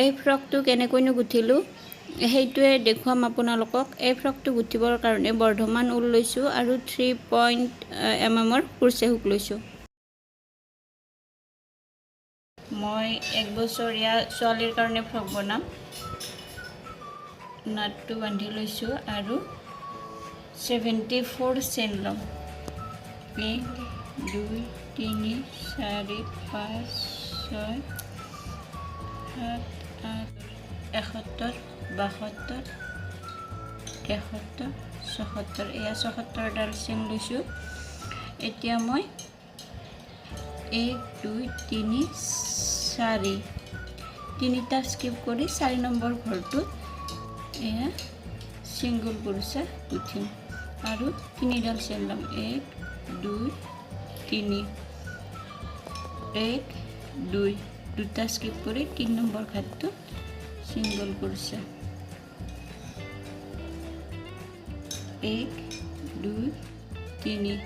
এই ফ্ৰকটো কেনেকৈনো গুঠিলোঁ সেইটোৱে দেখুৱাম আপোনালোকক। এই ফ্ৰকটো গুঠিবৰ কাৰণে বৰ্ধমান ঊল লৈছোঁ আৰু 3 mm কুৰ্চে হুক লৈছোঁ। মই 1 বছৰীয়া ছোৱালীৰ কাৰণে ফ্ৰক বনাম। নাটটো বান্ধি লৈছোঁ আৰু 74 চেইন ল'ম। 1 2 3 4 5 6 7 8 71 72 73 74 এয়া 74ডাল চেইন লৈছোঁ। এতিয়া মই 1 2 3 4 তিনিটা স্কিপ কৰি 4 নম্বৰ ঘৰটোত এয়া সিঙ্গল কুৰ্চা গুঠিম আৰু 3ডাল চেইন ল'ম। 1 2 3 1 2 দুটা স্কিপ কৰি 3 নম্বৰ ঘৰটোত সিঙ্গল কুৰ্চা 1 2 3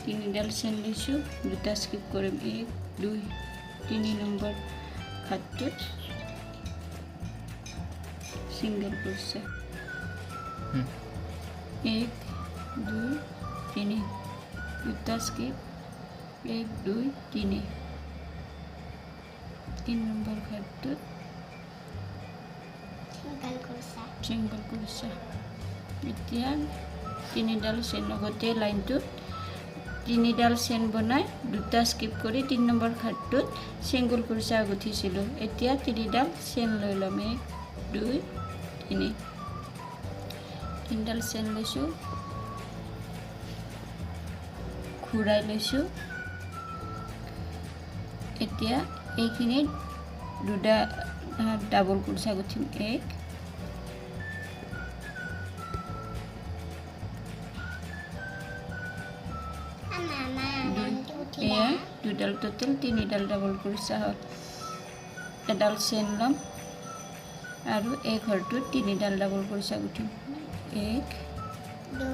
তিনিডাল চেইন লৈছোঁ, দুটা স্কিপ কৰিম। 1 2 3 নম্বৰ ঘৰটোত সিঙ্গল কুৰ্চা 1 2 3 দুটা স্কিপ 1 2 3 নম্বৰ ঘৰটোত সিঙ্গল কুৰ্চা। এতিয়া 3ডাল চেইন লগতে লাইনটোত 3ডাল চেইন বনাই দুটা স্কিপ কৰি 3 নম্বৰ ঘৰটোত সিঙ্গল কুৰ্চা গুঠিছিলোঁ। এতিয়া 3ডাল চেইন লৈ ল'ম। 1 2 3 3ডাল চেইন লৈছোঁ, ঘূৰাই লৈছোঁ। এতিয়া এইখিনিত দুটা ডাবল কুৰ্চা গুঠিম। 1 এয়া দুডাল টোটেল 3ডাল ডাবল কুৰ্চা হ'ল। এডাল চেইন ল'ম আৰু এই ঘৰটোত 3ডাল ডাবল কুৰ্চা গুঠিম। 1 2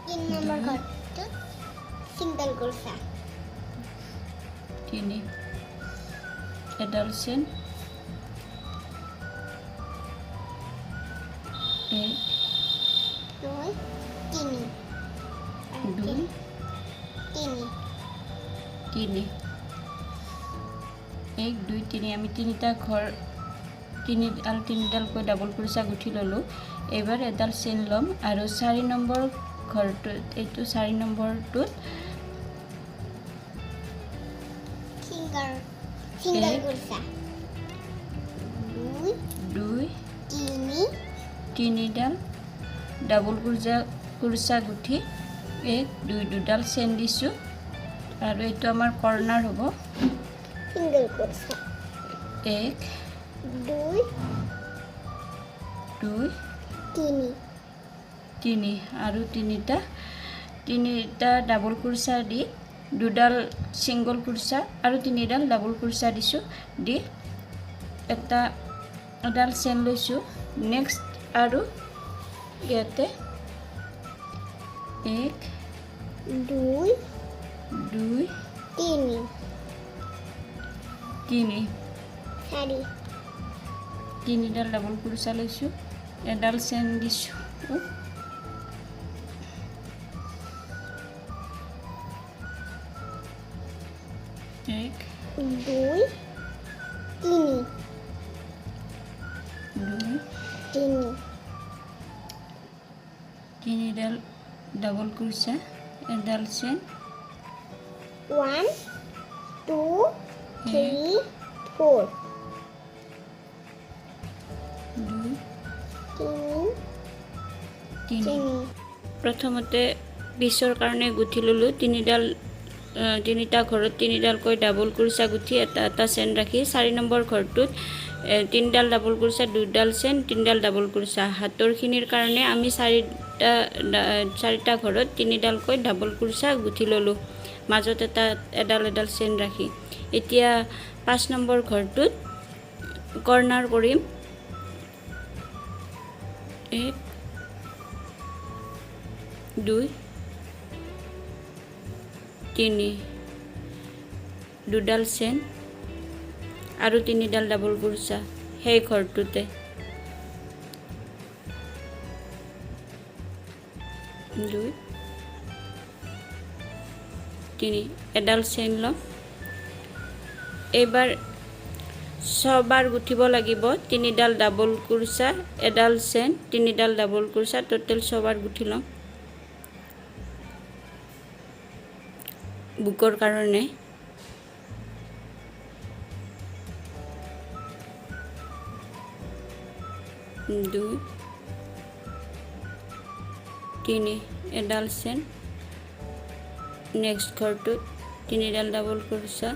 3 নম্বৰ ঘৰটোত সিঙ্গল কুৰ্চা 3 এডাল চেইন 1 2 3 2 3 3 1 2 3 আমি তিনিটা ঘৰ 3ডালকৈ ডাবল কুৰ্চা গুঠি ল'লোঁ। এইবাৰ এডাল চেইন ল'ম আৰু 4 নম্বৰ ঘৰটোত এইটো 4 নম্বৰটোত সিঙ্গল কুৰ্চা 2 3ডাল ডাবল কুৰ্চা গুঠি 1 2 দুডাল চেইন দিছোঁ আৰু এইটো আমাৰ কৰ্নাৰ হ'ব। সিঙ্গল কুৰ্চা 1 2 2 3 আৰু তিনিটা ডাবল কুৰ্চা দি দুডাল সিঙ্গল কুৰ্চা আৰু 3ডাল ডাবল কুৰ্চা দিছোঁ দি এডাল চেইন লৈছোঁ। নেক্সট আৰু ইয়াতে 1 2 2 3 তিনিডাল ডাবল কুৰ্চা লৈছোঁ, এডাল চেইন দিছোঁ। 1 2 3 তিনিডাল ডাবল কুৰ্চা, এডাল চেইন 1 2 3 4 2 3 প্ৰথমতে পিছৰ কাৰণে গুঠি ল'লোঁ। তিনিটা ঘৰত 3ডালকৈ ডাবল কুৰ্চা গুঠি এটা চেইন ৰাখি 4 নম্বৰ ঘৰটোত 3ডাল ডাবল কুৰ্চা, 2ডাল চেইন, 3ডাল ডাবল কুৰ্চা। হাতৰখিনিৰ কাৰণে আমি 4টা ঘৰত 3ডালকৈ ডাবল কুৰ্চা গুঠি ল'লোঁ, মাজত এডাল চেইন ৰাখি। এতিয়া 5 নম্বৰ ঘৰটোত কৰ্নাৰ কৰিম। 1 2 3 দুডাল চেইন আৰু তিনিডাল ডাবল কুৰ্চা সেই ঘৰটোতে 2 3 এডাল চেইন লম এইবাৰ 6 বাৰ গুঠিব লাগিব তিনিডাল ডাবল কুৰ্চা এডাল চেইন তিনিডাল ডাবল কুৰ্চা টোটাল 6 বাৰ গুঠি লম বুকৰ কাৰণে 2 3 এডাল চেইন নেক্সট ঘৰটো তিনিডাল ডাবল কুৰ্চা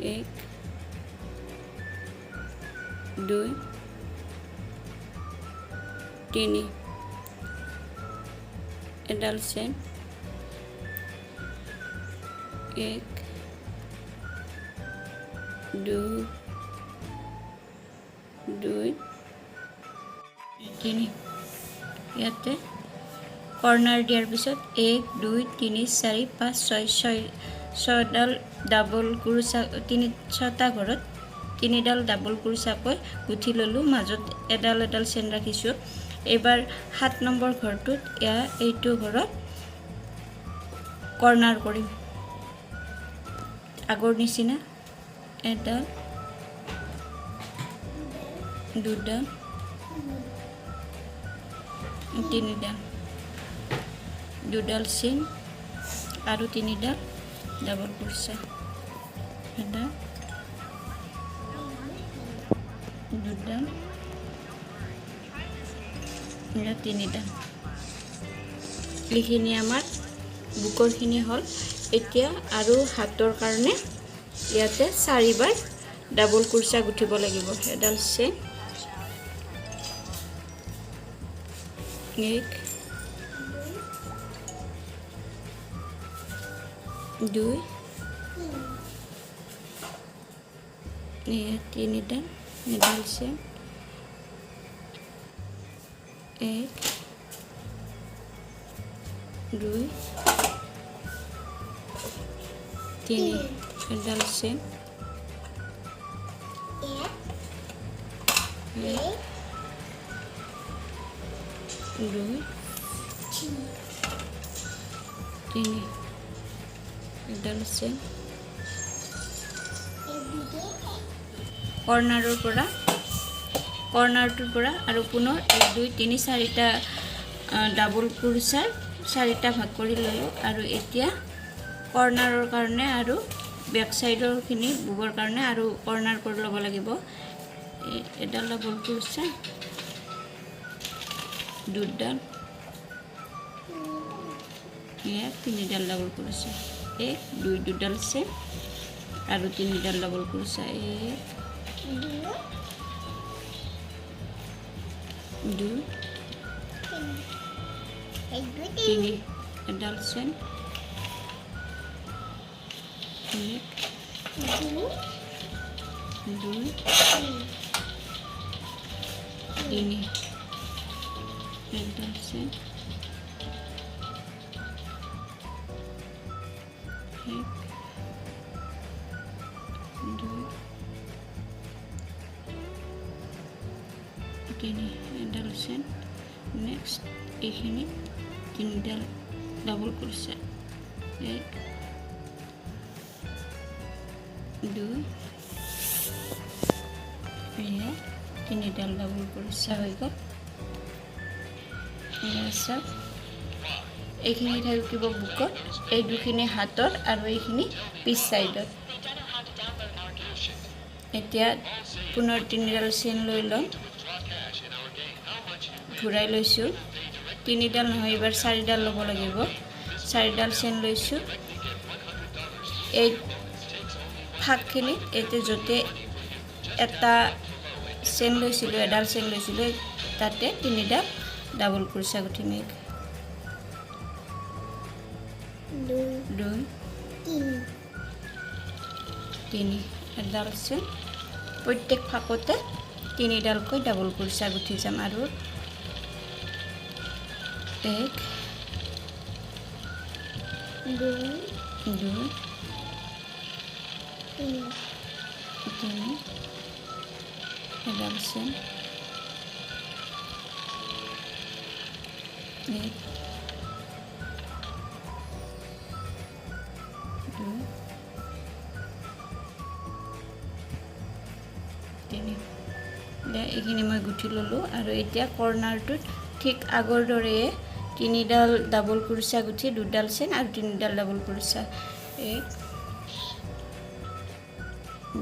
1 2 3 এডাল চেইন 1 2 3 ইয়াতে কৰ্নাৰ দিয়াৰ পিছত 1 2 3 4 5 6 6ডাল ডাবল কুৰ্চা 6টা ঘৰত তিনিডাল ডাবল কুৰ্চাকৈ গুঠি ললো মাজত এডাল চেইন ৰাখিছো এবাৰ 7 নম্বৰ ঘৰটোত এইটো ঘৰত কৰ্নাৰ কৰিম আগৰ নিচিনা এডাল দুডাল তিনিডাল দুডাল চেইন আৰু তিনিডাল ডাবল কুৰ্চা এডাল দুডাল তিনিডাল এইখিনি আমাৰ বুকৰখিনি হ'ল এতিয়া আৰু হাতৰ কাৰণে ইয়াতে 4 বাৰ ডাবল কুৰ্চা গুঠিব লাগিব এডাল চেইন 1 2 তিনিডাল এডাল চেইন 1 2 3 এডাল চেইন 1 2 3 এডাল চেইন কৰ্নাৰটোৰ পৰা আৰু পুনৰ 1 2 3 4টা ডাবল কুৰ্চাৰ 4টা ভাগ কৰি ললো আৰু এতিয়া কৰ্নাৰৰ কাৰণে আৰু বেক সাইডৰ খিনি বুকৰ কাৰণে আৰু কৰ্নাৰ কৰি ল'ব লাগিব এডাল ডাবল কুৰ্চা দুডাল তিনিডাল ডাবল কুৰ্চা 1 2 দুডাল চেইন আৰু তিনিডাল ডাবল কুৰ্চা 1 2 3 এডাল চেইন 1 2 3 এডাল চেইন 1 2 3 এডাল চেইন নেক্সট এইখিনি তিনিডাল ডাবল কুৰ্চা 1 2 তিনিডাল ডাবল কুৰ্চা হৈ গ'ল সব এইখিনি থাকিব বুকত এই দুখিনি হাতৰ আৰু এইখিনি পিছ সাইডত এতিয়া পুনৰ তিনিডাল চেইন লৈ লম ঘূৰাই লৈছো তিনিডাল নহয় এবাৰ 4ডাল ল'ব লাগিব 4ডাল চেইন লৈছো এই ফাকখিনি এতে যতে এটা চেইন লৈছিলো এডাল চেইন লৈছিলো তাতে তিনিডাল ডাবল কুৰ্চা গুঠিম 1 2 3 এডাল চেইন প্ৰত্যেক ফাকতে তিনিডালকৈ ডাবল কুৰ্চা গুঠি যাম আৰু 1 2 তিনি এডাল চেন এক দুই তিনি এইখিনি মই গুঠি ল'লোঁ আৰু এতিয়া কৰ্নাৰটোত ঠিক আগৰ দৰে তিনিডাল ডাবল কুৰ্চা গুঠি দুডাল চেন আৰু তিনিডাল ডাবল কুৰ্চা এক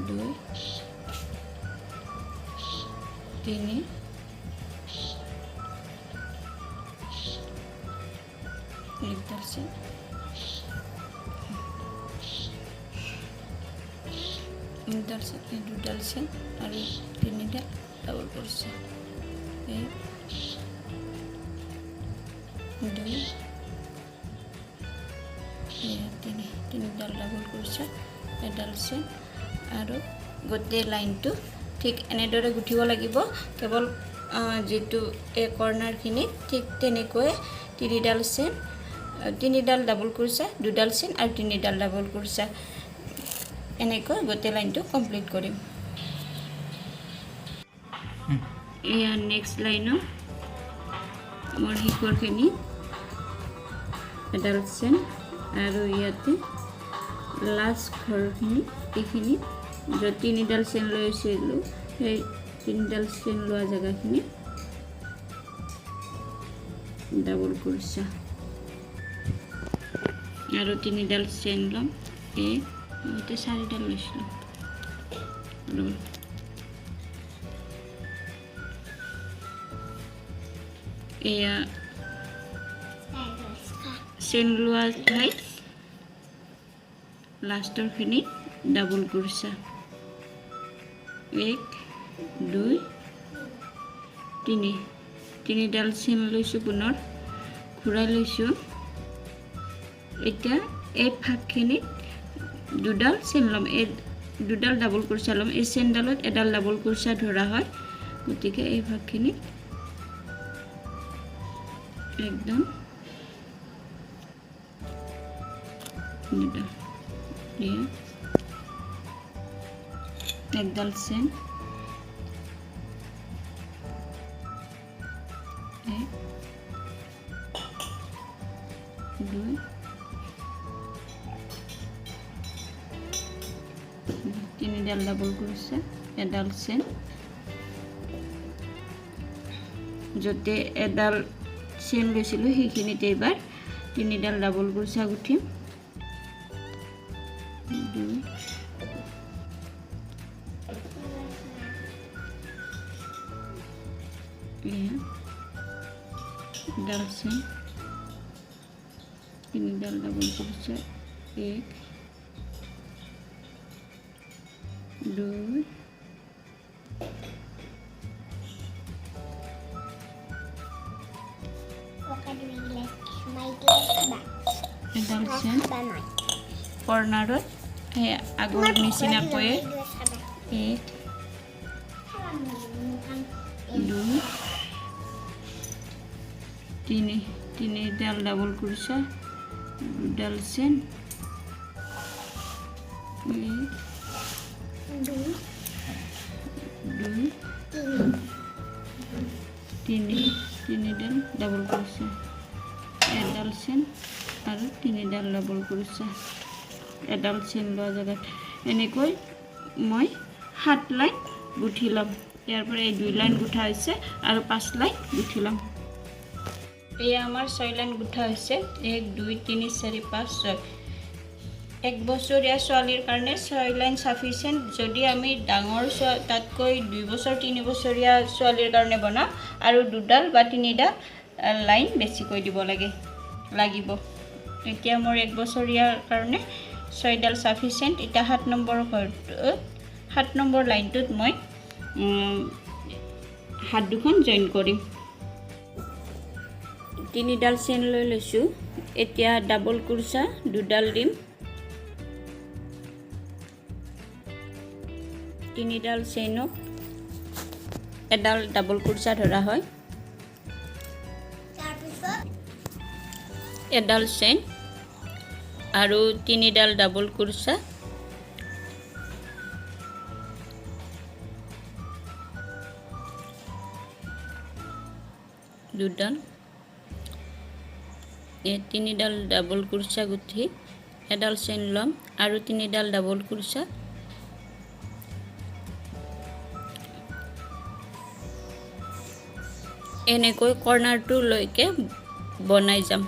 দুই তিনি একডাল চেন দুডাল চেন আৰু তিনিডাল ডাবল কুৰ্চা এক দুই তিনিডাল ডাবল কুৰ্চা এডাল চেন আৰু গোটেই লাইনটো ঠিক এনেদৰে গুঠিব লাগিব কেৱল যেটো এই কৰ্নাৰখিনি ঠিক তেনেকৈ তিনিডাল চেন তিনিডাল ডাবল কুৰ্চা দুডাল চেন আৰু তিনিডাল ডাবল কুৰ্চা এনেকৈ গোটেই লাইনটো কমপ্লিট কৰিম এয়া নেক্সট লাইনৰ মোৰ শিখৰখিনি এডাল চেন আৰু ইয়াতে লাষ্ট ঘৰখিনি এইখিনি য'ত তিনিডাল চেন লৈছিলোঁ সেই তিনিডাল চেন লোৱা জেগাখিনি ডাবল কুৰ্চা আৰু তিনিডাল চেন ল'ম এই মইতে চাৰিডাল লৈছিলোঁ এয়া চেন লোৱা ঠাইত লাষ্টৰখিনি ডাবল কুৰ্চা এক দুই তিনি তিনিডাল চেন লৈছোঁ পুনৰ ঘূৰাই লৈছোঁ এতিয়া এই ফাঁকখিনিত দুডাল চেন ল'ম এই দুডাল ডাবল কুৰ্চা ল'ম এই চেনডালত এডাল ডাবল কুৰ্চা ধৰা হয় গতিকে এই ভাগখিনি একদম দুডাল একডাল চেন এক দুই তিনিডাল ডাবল কুৰ্চা এডাল চেন য'তে এডাল চেন লৈছিলোঁ সেইখিনিতে এবাৰ তিনিডাল ডাবল কুৰ্চা গুঠিম দুই এডাল চেন তিনিডাল ডাবল কুৰ্চা এক দুই এডাল চেন কৰ্নাৰত আগৰ নিচিনাকৈ এক দুই তিনি তিনিডাল ডাবল কুৰ্চা দুডাল চেন এক দুই তিনি তিনিডাল ডাবল কুৰ্চা এডাল চেন আৰু তিনিডাল ডাবল কুৰ্চা এডাল চেন লোৱা জেগাত এনেকৈ মই 7 লাইন গুঠি ল'ম ইয়াৰ পৰা এই 2 লাইন গুঠা হৈছে আৰু 5 লাইন গুঠি ল'ম এই আমাৰ 6 লাইন গুঠা হৈছে 1 2 3 4 5 6 এক বছৰীয়া ছোৱালীৰ কাৰণে 6 লাইন সাফিচিয়েন্ট যদি আমি ডাঙৰ তাতকৈ 2 বছৰ 3 বছৰীয়া ছোৱালীৰ কাৰণে বনাওঁ আৰু দুডাল বা তিনিডাল লাইন বেছিকৈ দিব লাগিব এতিয়া মোৰ 1 বছৰীয়াৰ কাৰণে 6 ডাল সাফিচিয়েন্ট এটা 7 নম্বৰ ঘৰটোত 7 নম্বৰ লাইনটোত মই হাত দুখন জয়েন কৰিম তিনিডাল চেন লৈ লৈছোঁ এতিয়া ডাবল কুৰ্চা দুডাল দিম তিনিডাল চেইনক এডাল ডাবল কুৰ্চা ধৰা হয় এডাল চেইন আৰু তিনিডাল ডাবল কুৰ্চা দুডাল এই তিনিডাল ডাবল কুৰচা গুঠি এডাল চেন লম আৰু তিনিডাল ডাবল কুৰচা এনেকৈ কৰ্নাৰটো লৈকে বনাই যাম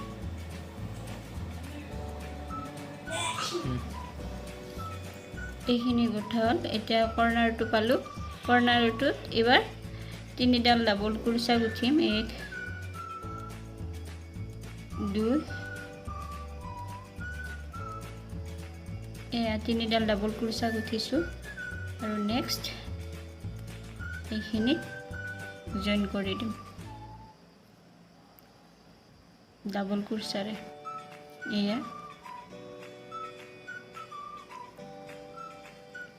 এইখিনি গোঠা হ'ল এতিয়া কৰ্নাৰটো পালো কৰ্নাৰটোত এবাৰ তিনিডাল ডাবল কুৰচা গুঠিম 1 2 এয়া তিনিডাল ডাবল কুৰচা গুঠিছো আৰু নেক্সট এইখিনি জয়েন কৰি দিম ডাবল কুৰচাৰে এয়া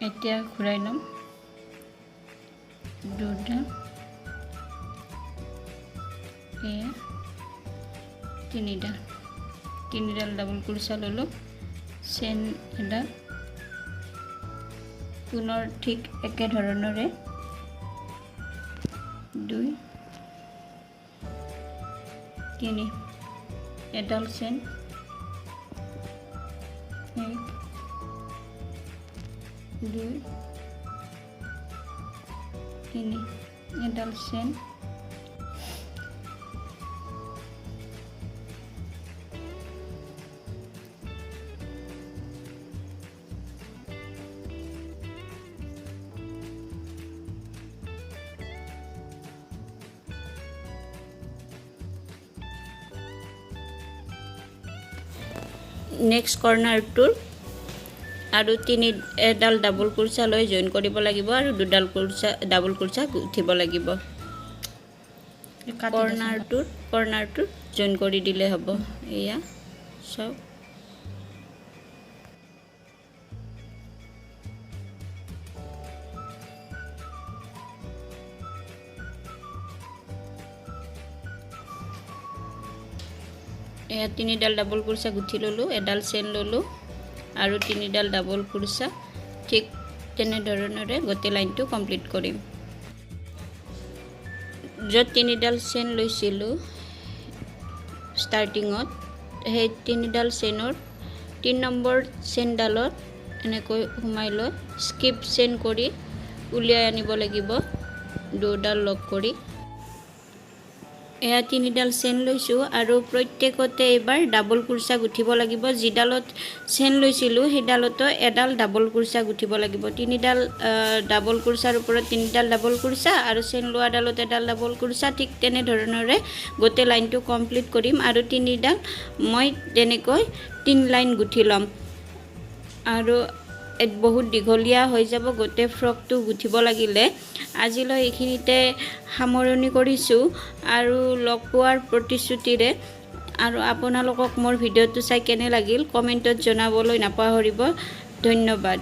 এতিয়া ঘূৰাই লম দুটা এয়া তিনিডাল ডাবল কুৰচা ললো চেন এডাল পুনৰ ঠিক একে ধৰণৰে 2 3 এডাল চেন 1 2 3 এডাল চেন নেক্সট কৰ্নাৰটোৰ আৰু এডাল ডাবল কুৰচা লৈ জয়েন কৰিব লাগিব আৰু দুডাল কুৰচা ডাবল কুৰচা গুঠিব লাগিব কৰ্নাৰটোৰ জয়েন কৰি দিলে হ'ব এয়া সব এয়া তিনিডাল ডাবল কুৰচা গুঠি ললো এডাল চেন ললো আৰু তিনিডাল ডাবল কুৰচা ঠিক তেনে ধৰণৰে গোটেই লাইনটো কমপ্লিট কৰিম য'ত তিনিডাল চেন লৈছিলো ষ্টাৰ্টিঙত সেই তিনিডাল চেনৰ 3 নম্বৰ চেনডালত এনেকৈ সোমাই লৈ স্কিপ চেন কৰি উলিয়াই আনিব লাগিব দুডাল লগ কৰি এয়া তিনিডাল চেন লৈছো আৰু প্ৰত্যেকতে এবাৰ ডাবল কুৰচা গুঠিব লাগিব যিডালত চেন লৈছিলো সেইডালতো এডাল ডাবল কুৰচা গুঠিব লাগিব তিনিডাল ডাবল কুৰচাৰ ওপৰত তিনিডাল ডাবল কুৰচা আৰু চেন লোৱাডালত এডাল ডাবল কুৰচা ঠিক তেনে ধৰণৰে গোটেই লাইনটো কমপ্লিট কৰিম আৰু তিনিডাল মই তেনেকৈ 3 লাইন গুঠি লম আৰু বহুত দীঘলীয়া হৈ যাব গোটেই ফ্ৰকটো গুঠিব লাগিলে আজিলৈ এইখিনিতে সামৰণি কৰিছো আৰু লগ পোৱাৰ প্ৰতিশ্ৰুতিৰে আৰু আপোনালোকক মোৰ ভিডিঅ'টো চাই কেনে লাগিল কমেন্টত জনাবলৈ নাপাহৰিব ধন্যবাদ।